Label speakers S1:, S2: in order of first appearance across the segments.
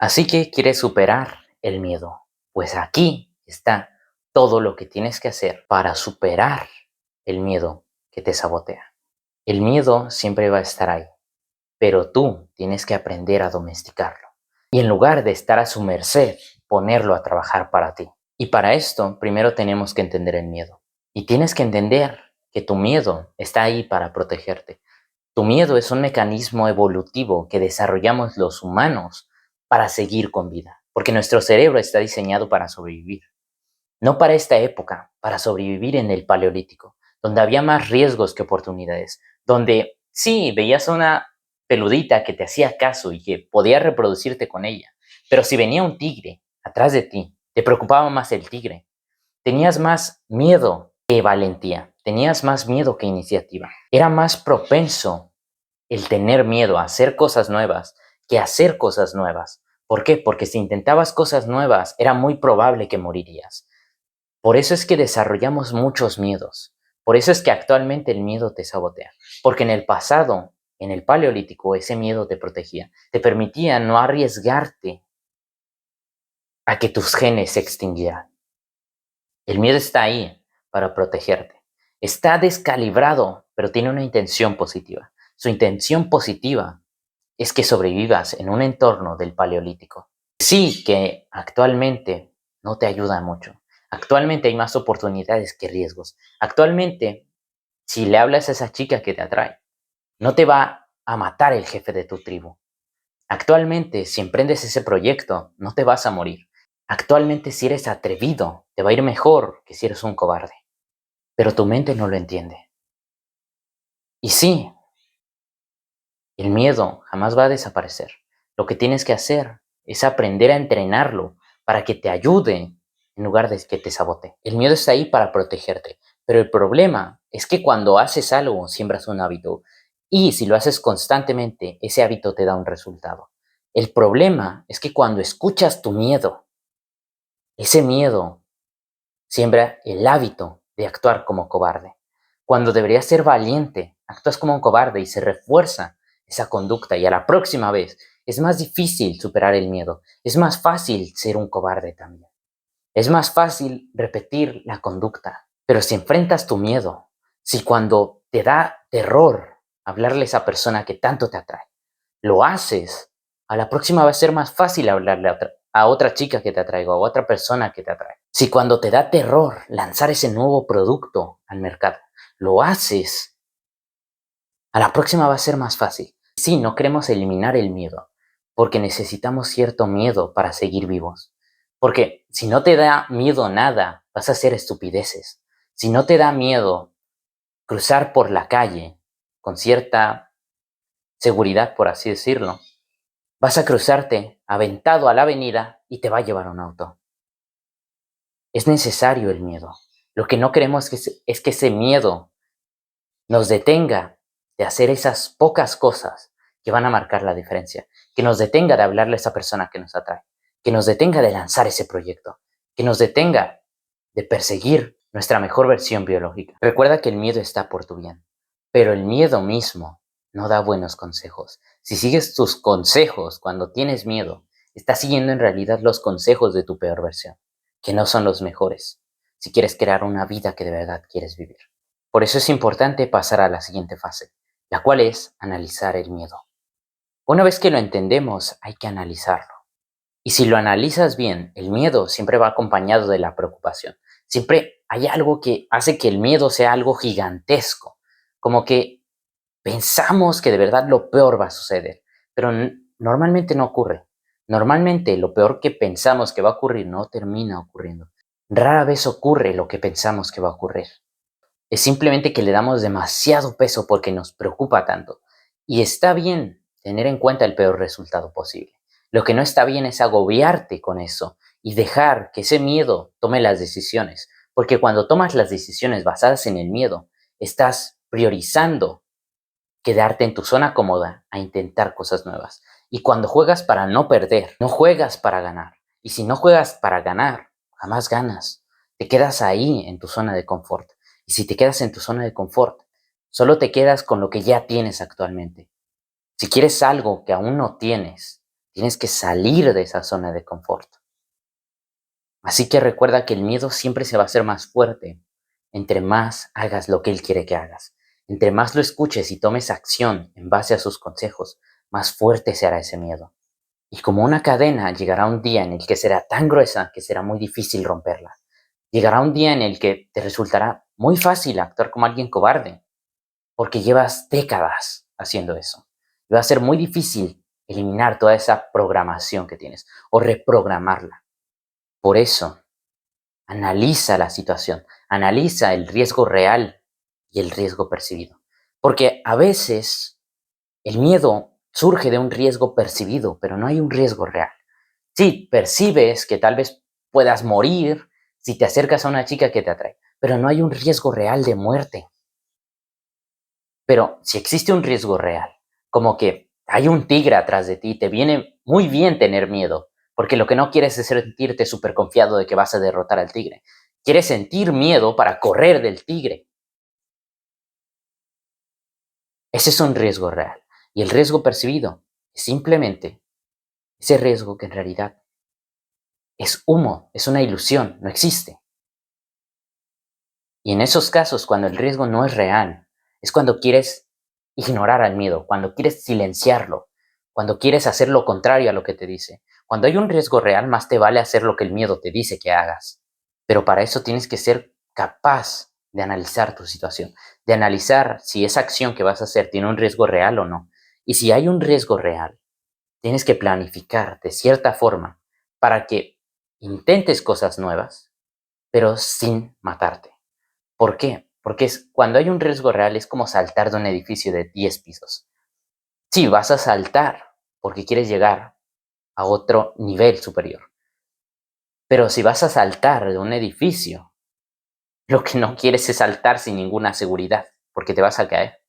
S1: Así que quieres superar el miedo. Pues aquí está todo lo que tienes que hacer para superar el miedo que te sabotea. El miedo siempre va a estar ahí, pero tú tienes que aprender a domesticarlo. Y en lugar de estar a su merced, ponerlo a trabajar para ti. Y para esto, primero tenemos que entender el miedo. Y tienes que entender que tu miedo está ahí para protegerte. Tu miedo es un mecanismo evolutivo que desarrollamos los humanos para seguir con vida, porque nuestro cerebro está diseñado para sobrevivir. No para esta época, para sobrevivir en el Paleolítico, donde había más riesgos que oportunidades, donde sí, veías a una peludita que te hacía caso y que podías reproducirte con ella, pero si venía un tigre atrás de ti, te preocupaba más el tigre. Tenías más miedo que valentía, tenías más miedo que iniciativa. Era más propenso el tener miedo a hacer cosas nuevas que hacer cosas nuevas. ¿Por qué? Porque si intentabas cosas nuevas, era muy probable que morirías. Por eso es que desarrollamos muchos miedos. Por eso es que actualmente el miedo te sabotea. Porque en el pasado, en el Paleolítico, ese miedo te protegía. Te permitía no arriesgarte a que tus genes se extinguieran. El miedo está ahí para protegerte. Está descalibrado, pero tiene una intención positiva. Su intención positiva es que sobrevivas en un entorno del Paleolítico. Sí que actualmente no te ayuda mucho. Actualmente hay más oportunidades que riesgos. Actualmente, si le hablas a esa chica que te atrae, no te va a matar el jefe de tu tribu. Actualmente, si emprendes ese proyecto, no te vas a morir. Actualmente, si eres atrevido, te va a ir mejor que si eres un cobarde. Pero tu mente no lo entiende. Y sí, el miedo jamás va a desaparecer. Lo que tienes que hacer es aprender a entrenarlo para que te ayude en lugar de que te sabote. El miedo está ahí para protegerte, pero el problema es que cuando haces algo, siembras un hábito y si lo haces constantemente, ese hábito te da un resultado. El problema es que cuando escuchas tu miedo, ese miedo siembra el hábito de actuar como cobarde. Cuando deberías ser valiente, actúas como un cobarde y se refuerza esa conducta y a la próxima vez es más difícil superar el miedo. Es más fácil ser un cobarde también. Es más fácil repetir la conducta. Pero si enfrentas tu miedo, si cuando te da terror hablarle a esa persona que tanto te atrae, lo haces, a la próxima va a ser más fácil hablarle a otra chica que te atraiga o a otra persona que te atrae. Si cuando te da terror lanzar ese nuevo producto al mercado, lo haces, a la próxima va a ser más fácil. Sí, no queremos eliminar el miedo, porque necesitamos cierto miedo para seguir vivos. Porque si no te da miedo nada, vas a hacer estupideces. Si no te da miedo cruzar por la calle con cierta seguridad, por así decirlo, vas a cruzarte aventado a la avenida y te va a llevar un auto. Es necesario el miedo. Lo que no queremos es que ese miedo nos detenga de hacer esas pocas cosas que van a marcar la diferencia, que nos detenga de hablarle a esa persona que nos atrae, que nos detenga de lanzar ese proyecto, que nos detenga de perseguir nuestra mejor versión biológica. Recuerda que el miedo está por tu bien, pero el miedo mismo no da buenos consejos. Si sigues tus consejos cuando tienes miedo, estás siguiendo en realidad los consejos de tu peor versión, que no son los mejores, si quieres crear una vida que de verdad quieres vivir. Por eso es importante pasar a la siguiente fase, la cual es analizar el miedo. Una vez que lo entendemos, hay que analizarlo. Y si lo analizas bien, el miedo siempre va acompañado de la preocupación. Siempre hay algo que hace que el miedo sea algo gigantesco, como que pensamos que de verdad lo peor va a suceder, pero normalmente no ocurre. Normalmente lo peor que pensamos que va a ocurrir no termina ocurriendo. Rara vez ocurre lo que pensamos que va a ocurrir. Es simplemente que le damos demasiado peso porque nos preocupa tanto. Y está bien tener en cuenta el peor resultado posible. Lo que no está bien es agobiarte con eso y dejar que ese miedo tome las decisiones. Porque cuando tomas las decisiones basadas en el miedo, estás priorizando quedarte en tu zona cómoda a intentar cosas nuevas. Y cuando juegas para no perder, no juegas para ganar. Y si no juegas para ganar, jamás ganas. Te quedas ahí en tu zona de confort. Y si te quedas en tu zona de confort, solo te quedas con lo que ya tienes actualmente. Si quieres algo que aún no tienes, Tienes que salir de esa zona de confort. Así que recuerda que el miedo siempre se va a hacer más fuerte entre más hagas lo que él quiere que hagas. Entre más lo escuches y tomes acción en base a sus consejos, más fuerte será ese miedo. Y como una cadena, llegará un día en el que será tan gruesa que será muy difícil romperla. Llegará un día en el que te resultará muy fácil actuar como alguien cobarde, porque llevas décadas haciendo eso. Y va a ser muy difícil eliminar toda esa programación que tienes o reprogramarla. Por eso, analiza la situación, analiza el riesgo real y el riesgo percibido. Porque a veces el miedo surge de un riesgo percibido, pero no hay un riesgo real. Sí, percibes que tal vez puedas morir si te acercas a una chica que te atrae, pero no hay un riesgo real de muerte. Pero si existe un riesgo real, como que hay un tigre atrás de ti, te viene muy bien tener miedo, porque lo que no quieres es sentirte súper confiado de que vas a derrotar al tigre. Quieres sentir miedo para correr del tigre. Ese es un riesgo real. Y el riesgo percibido es simplemente ese riesgo que en realidad es humo, es una ilusión, no existe. Y en esos casos, cuando el riesgo no es real, es cuando quieres ignorar al miedo, cuando quieres silenciarlo, cuando quieres hacer lo contrario a lo que te dice. Cuando hay un riesgo real, más te vale hacer lo que el miedo te dice que hagas. Pero para eso tienes que ser capaz de analizar tu situación, de analizar si esa acción que vas a hacer tiene un riesgo real o no. Y si hay un riesgo real, tienes que planificar de cierta forma para que intentes cosas nuevas, pero sin matarte. ¿Por qué? Porque cuando hay un riesgo real es como saltar de un edificio de 10 pisos. Sí, vas a saltar porque quieres llegar a otro nivel superior. Pero si vas a saltar de un edificio, lo que no quieres es saltar sin ninguna seguridad, porque te vas a caer.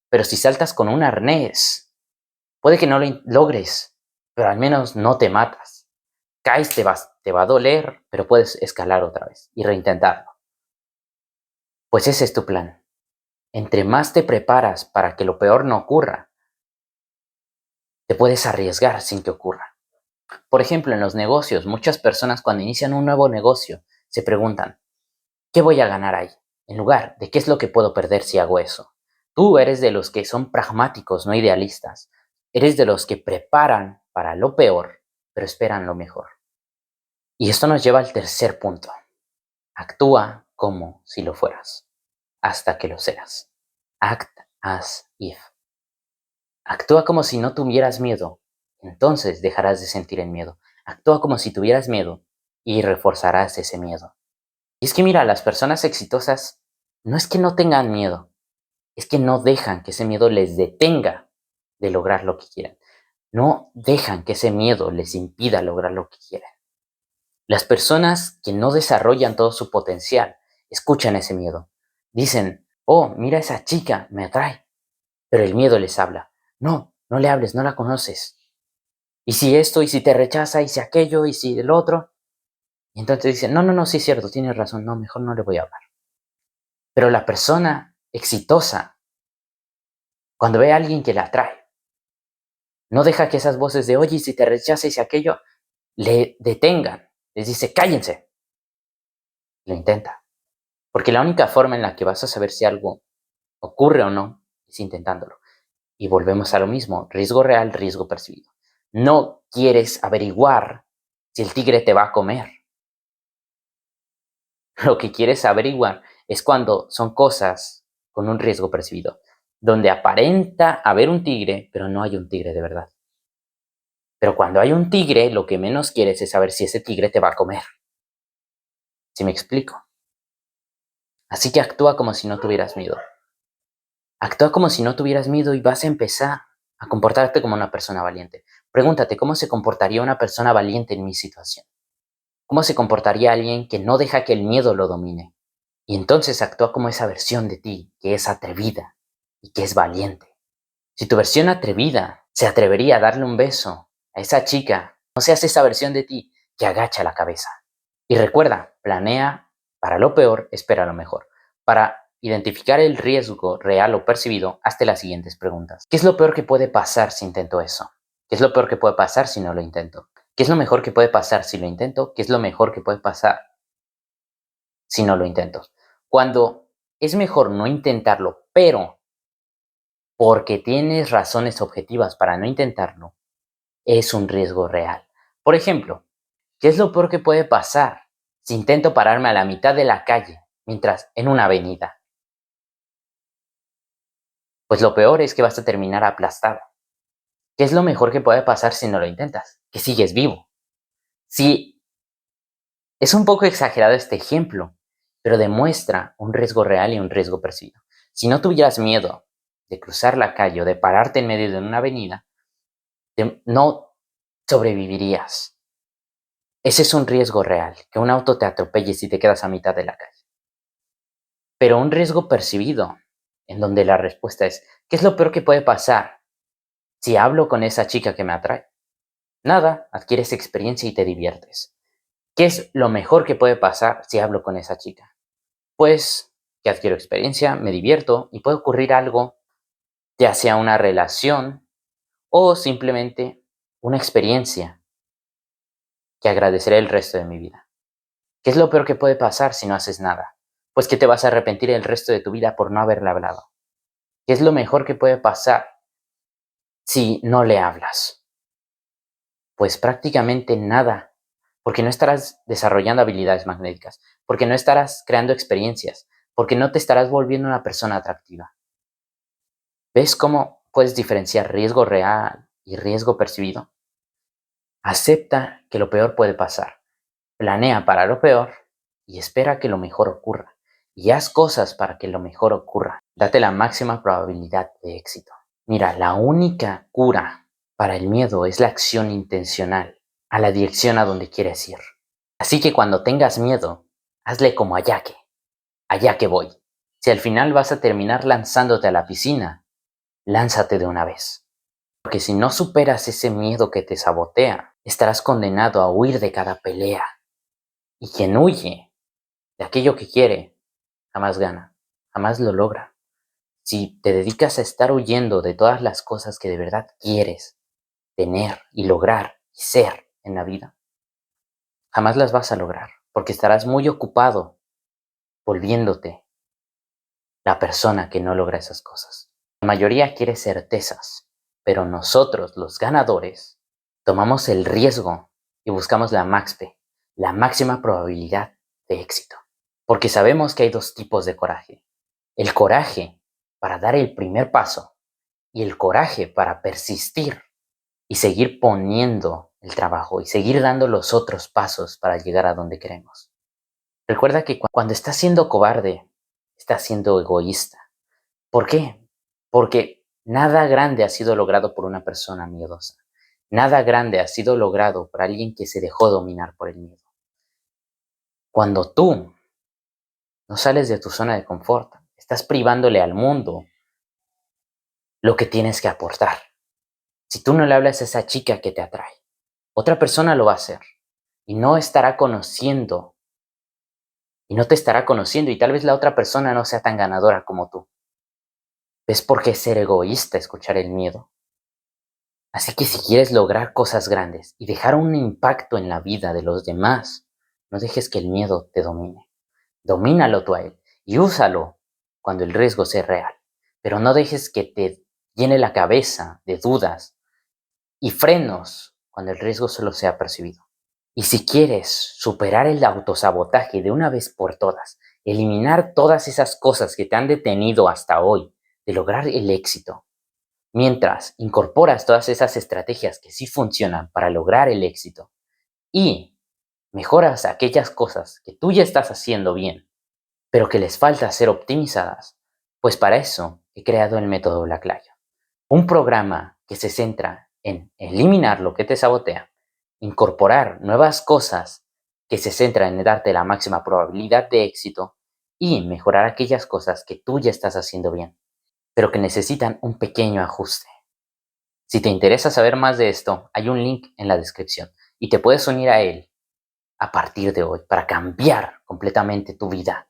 S1: Pero si saltas con un arnés, puede que no lo logres, pero al menos no te matas. Caes, te va a doler, pero puedes escalar otra vez y reintentarlo. Pues ese es tu plan. Entre más te preparas para que lo peor no ocurra, te puedes arriesgar sin que ocurra. Por ejemplo, en los negocios, muchas personas cuando inician un nuevo negocio se preguntan, ¿qué voy a ganar ahí? En lugar de qué es lo que puedo perder si hago eso. Tú eres de los que son pragmáticos, no idealistas. Eres de los que preparan para lo peor, pero esperan lo mejor. Y esto nos lleva al tercer punto. Actúa como si lo fueras, hasta que lo seas. Act as if. Actúa como si no tuvieras miedo, entonces dejarás de sentir el miedo. Actúa como si tuvieras miedo y reforzarás ese miedo. Y es que mira, las personas exitosas no es que no tengan miedo, es que no dejan que ese miedo les detenga de lograr lo que quieren. No dejan que ese miedo les impida lograr lo que quieren. Las personas que no desarrollan todo su potencial escuchan ese miedo. Dicen, oh, mira esa chica, me atrae. Pero el miedo les habla. No, no le hables, no la conoces. Y si esto, y si te rechaza, y si aquello, y si el otro. Y entonces dicen, no, no, no, sí es cierto, tienes razón, no, mejor no le voy a hablar. Pero la persona exitosa, cuando ve a alguien que la atrae, no deja que esas voces de, oye, y si te rechaza, y si aquello, le detengan. Les dice, cállense. Lo intenta. Porque la única forma en la que vas a saber si algo ocurre o no es intentándolo. Y volvemos a lo mismo, riesgo real, riesgo percibido. No quieres averiguar si el tigre te va a comer. Lo que quieres averiguar es cuando son cosas con un riesgo percibido, donde aparenta haber un tigre, pero no hay un tigre de verdad. Pero cuando hay un tigre, lo que menos quieres es saber si ese tigre te va a comer. ¿Sí me explico? Así que actúa como si no tuvieras miedo. Actúa como si no tuvieras miedo y vas a empezar a comportarte como una persona valiente. Pregúntate, ¿cómo se comportaría una persona valiente en mi situación? ¿Cómo se comportaría alguien que no deja que el miedo lo domine? Y entonces actúa como esa versión de ti que es atrevida y que es valiente. Si tu versión atrevida se atrevería a darle un beso a esa chica, no seas esa versión de ti que agacha la cabeza. Y recuerda, planea para lo peor, espera lo mejor. Para identificar el riesgo real o percibido, hazte las siguientes preguntas. ¿Qué es lo peor que puede pasar si intento eso? ¿Qué es lo peor que puede pasar si no lo intento? ¿Qué es lo mejor que puede pasar si lo intento? ¿Qué es lo mejor que puede pasar si no lo intento? Cuando es mejor no intentarlo, pero porque tienes razones objetivas para no intentarlo, es un riesgo real. Por ejemplo, ¿qué es lo peor que puede pasar si intento pararme a la mitad de la calle mientras en una avenida? Pues lo peor es que vas a terminar aplastado. ¿Qué es lo mejor que puede pasar si no lo intentas? Que sigues vivo. Sí, es un poco exagerado este ejemplo, pero demuestra un riesgo real y un riesgo percibido. Si no tuvieras miedo de cruzar la calle o de pararte en medio de una avenida, no sobrevivirías. Ese es un riesgo real, que un auto te atropelle si te quedas a mitad de la calle. Pero un riesgo percibido, en donde la respuesta es, ¿qué es lo peor que puede pasar si hablo con esa chica que me atrae? Nada, adquieres experiencia y te diviertes. ¿Qué es lo mejor que puede pasar si hablo con esa chica? Pues que adquiero experiencia, me divierto y puede ocurrir algo, ya sea una relación o simplemente una experiencia que agradeceré el resto de mi vida. ¿Qué es lo peor que puede pasar si no haces nada? Pues que te vas a arrepentir el resto de tu vida por no haberle hablado. ¿Qué es lo mejor que puede pasar si no le hablas? Pues prácticamente nada, porque no estarás desarrollando habilidades magnéticas, porque no estarás creando experiencias, porque no te estarás volviendo una persona atractiva. ¿Ves cómo puedes diferenciar riesgo real y riesgo percibido? Acepta que lo peor puede pasar, planea para lo peor y espera que lo mejor ocurra. Y haz cosas para que lo mejor ocurra. Date la máxima probabilidad de éxito. Mira, la única cura para el miedo es la acción intencional a la dirección a donde quieres ir. Así que cuando tengas miedo, hazle como allá que voy. Si al final vas a terminar lanzándote a la piscina, lánzate de una vez. Porque si no superas ese miedo que te sabotea, estarás condenado a huir de cada pelea. Y quien huye de aquello que quiere, jamás gana, jamás lo logra. Si te dedicas a estar huyendo de todas las cosas que de verdad quieres tener y lograr y ser en la vida, jamás las vas a lograr, porque estarás muy ocupado volviéndote la persona que no logra esas cosas. La mayoría quiere certezas, pero nosotros, los ganadores, tomamos el riesgo y buscamos la MAXP, la máxima probabilidad de éxito. Porque sabemos que hay dos tipos de coraje. El coraje para dar el primer paso y el coraje para persistir y seguir poniendo el trabajo y seguir dando los otros pasos para llegar a donde queremos. Recuerda que cuando estás siendo cobarde, estás siendo egoísta. ¿Por qué? Porque nada grande ha sido logrado por una persona miedosa. Nada grande ha sido logrado por alguien que se dejó dominar por el miedo. Cuando tú no sales de tu zona de confort, estás privándole al mundo lo que tienes que aportar. Si tú no le hablas a esa chica que te atrae, otra persona lo va a hacer y no estará conociendo y no te estará conociendo y tal vez la otra persona no sea tan ganadora como tú. ¿Ves por qué es ser egoísta escuchar el miedo? Así que si quieres lograr cosas grandes y dejar un impacto en la vida de los demás, no dejes que el miedo te domine. Domínalo tú a él y úsalo cuando el riesgo sea real. Pero no dejes que te llene la cabeza de dudas y frenos cuando el riesgo solo sea percibido. Y si quieres superar el autosabotaje de una vez por todas, eliminar todas esas cosas que te han detenido hasta hoy de lograr el éxito, mientras incorporas todas esas estrategias que sí funcionan para lograr el éxito y mejoras aquellas cosas que tú ya estás haciendo bien, pero que les falta ser optimizadas, pues para eso he creado el método Black Lion, un programa que se centra en eliminar lo que te sabotea, incorporar nuevas cosas que se centran en darte la máxima probabilidad de éxito y mejorar aquellas cosas que tú ya estás haciendo bien, pero que necesitan un pequeño ajuste. Si te interesa saber más de esto, hay un link en la descripción y te puedes unir a él a partir de hoy para cambiar completamente tu vida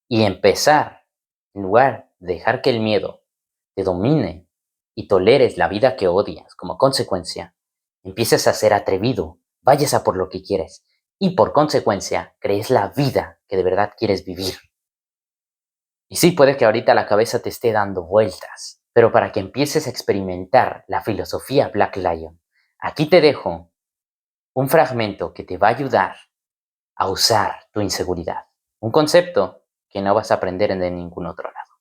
S1: y empezar, en lugar de dejar que el miedo te domine, y toleres la vida que odias como consecuencia, empieces a ser atrevido, vayas a por lo que quieres y por consecuencia crees la vida que de verdad quieres vivir. Y sí, puede que ahorita la cabeza te esté dando vueltas, pero para que empieces a experimentar la filosofía Black Lion, aquí te dejo un fragmento que te va a ayudar a usar tu inseguridad. Un concepto que no vas a aprender de ningún otro lado.